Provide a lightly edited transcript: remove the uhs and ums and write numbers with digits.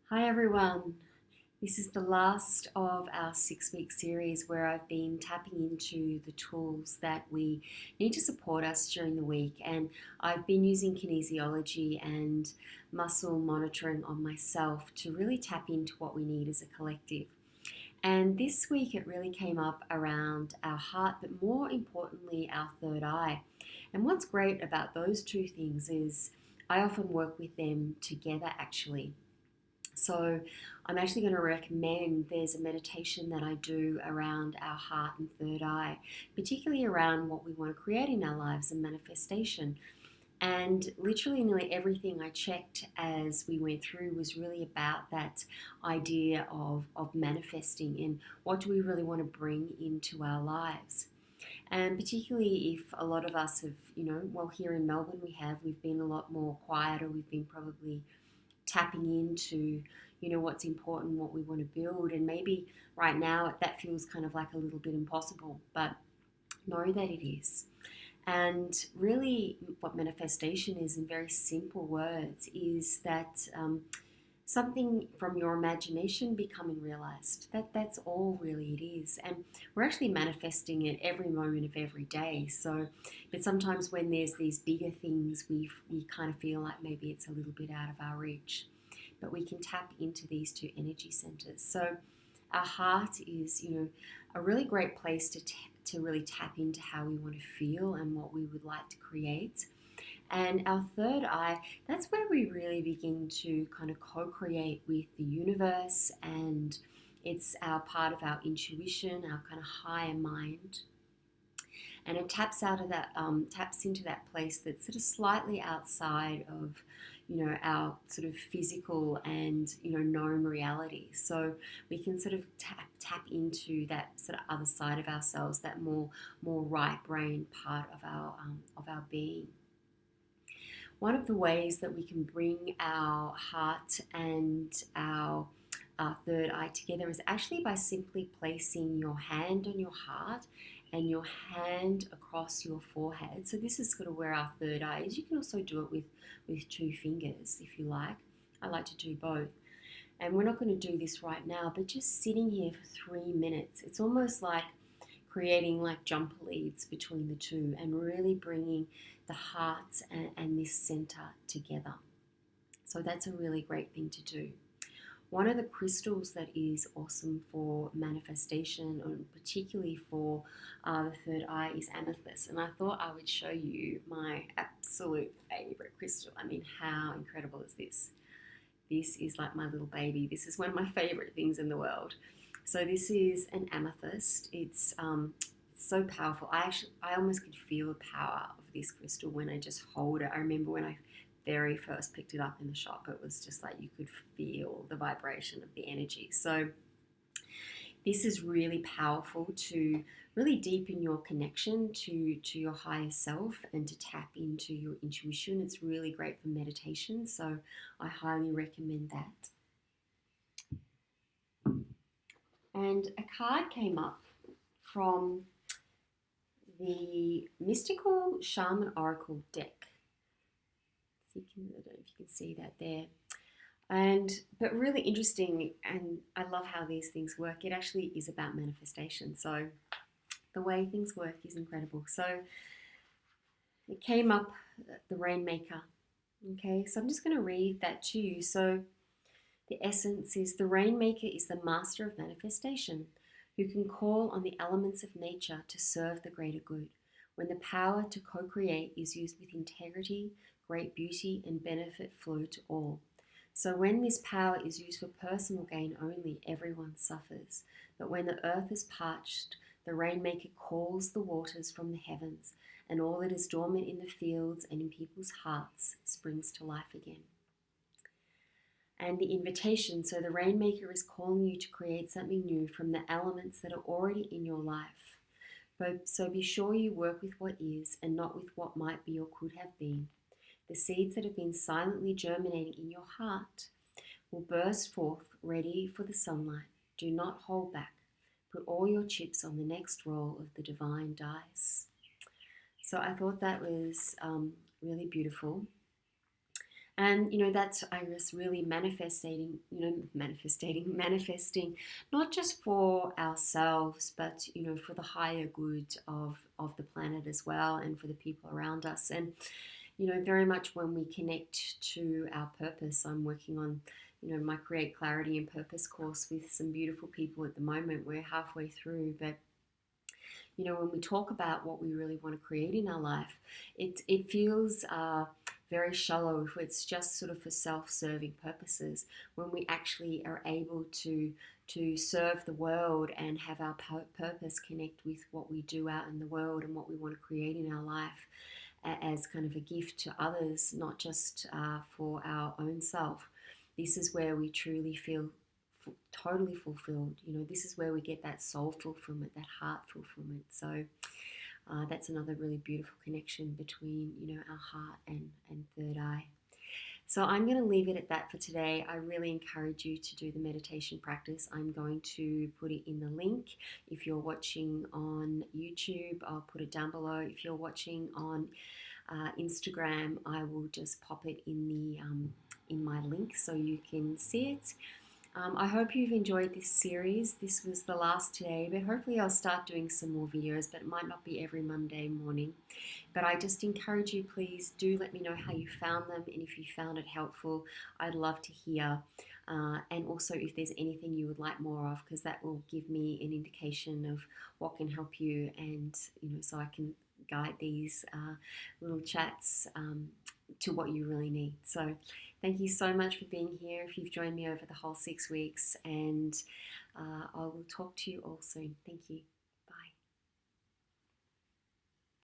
Hi everyone. This is the last of our 6 week series where I've been tapping into the tools that we need to support us during the week. And I've been using kinesiology and muscle monitoring on myself to really tap into what we need as a collective. And this week it really came up around our heart, but more importantly, our third eye. And what's great about those two things is I often work with them together actually. So, I'm actually going to recommend there's a meditation that I do around our heart and third eye, particularly around what we want to create in our lives and manifestation. And literally, nearly everything I checked as we went through was really about that idea of manifesting and what do we really want to bring into our lives. And particularly if a lot of us have, well, here in Melbourne, we've been a lot more quieter, we've been probably tapping into what's important, what we want to build, and maybe right now that feels kind of like a little bit impossible, but know that it is. And really what manifestation is, in very simple words, is that something from your imagination becoming realized. That's all really it is. And we're actually manifesting it every moment of every day. So, but sometimes when there's these bigger things, we kind of feel like maybe it's a little bit out of our reach. But we can tap into these two energy centers. So our heart is, a really great place to really tap into how we want to feel and what we would like to create. And our third eye, that's where we really begin to kind of co-create with the universe, and it's our part of our intuition, our kind of higher mind. And it taps out of that, taps into that place that's sort of slightly outside of, our sort of physical and known reality. So we can sort of tap into that sort of other side of ourselves, that more right brain part of our being. One of the ways that we can bring our heart and our third eye together is actually by simply placing your hand on your heart and your hand across your forehead. So this is sort of where our third eye is. You can also do it with two fingers if you like. I like to do both. And we're not going to do this right now, but just sitting here for 3 minutes, it's almost like creating like jumper leads between the two and really bringing the heart and this center together. So that's a really great thing to do. One of the crystals that is awesome for manifestation, and particularly for the third eye, is amethyst. And I thought I would show you my absolute favorite crystal. I mean, how incredible is this? This is like my little baby. This is one of my favorite things in the world. So this is an amethyst. It's so powerful. I almost could feel the power of this crystal when I just hold it. I remember when I very first picked it up in the shop, it was just like you could feel the vibration of the energy. So this is really powerful to really deepen your connection to your higher self and to tap into your intuition. It's really great for meditation, so I highly recommend that. And a card came up from the Mystical Shaman Oracle deck. So I don't know if you can see that there. But really interesting, and I love how these things work. It actually is about manifestation. So the way things work is incredible. So it came up, the Rainmaker. Okay, so I'm just going to read that to you. So the essence is the Rainmaker is the master of manifestation who can call on the elements of nature to serve the greater good. When the power to co-create is used with integrity, great beauty and benefit flow to all. So when this power is used for personal gain only, everyone suffers. But when the earth is parched, the Rainmaker calls the waters from the heavens, and all that is dormant in the fields and in people's hearts springs to life again. And the invitation, so the Rainmaker is calling you to create something new from the elements that are already in your life. So be sure you work with what is and not with what might be or could have been. The seeds that have been silently germinating in your heart will burst forth ready for the sunlight. Do not hold back. Put all your chips on the next roll of the divine dice. So I thought that was really beautiful. And that's, I guess, really manifesting not just for ourselves, but for the higher good of the planet as well, and for the people around us. And very much when we connect to our purpose. I'm working on my Create Clarity and Purpose course with some beautiful people at the moment. We're halfway through, but when we talk about what we really want to create in our life, it feels very shallow if it's just sort of for self-serving purposes. When we actually are able to serve the world and have our purpose connect with what we do out in the world and what we want to create in our life as kind of a gift to others, not just for our own self. This is where we truly feel totally fulfilled. This is where we get that soul fulfillment, that heart fulfillment. So that's another really beautiful connection between our heart and third eye. So I'm going to leave it at that for today. I really encourage you to do the meditation practice. I'm going to put it in the link. If you're watching on YouTube, I'll put it down below. If you're watching on Instagram, I will just pop it in my link so you can see it. I hope you've enjoyed this series. This was the last today, but hopefully I'll start doing some more videos, but it might not be every Monday morning. But I just encourage you, please do let me know how you found them, and if you found it helpful, I'd love to hear. And also if there's anything you would like more of, because that will give me an indication of what can help you, and so I can guide these little chats to what you really need. So thank you so much for being here, if you've joined me over the whole 6 weeks, and I will talk to you all soon. Thank you.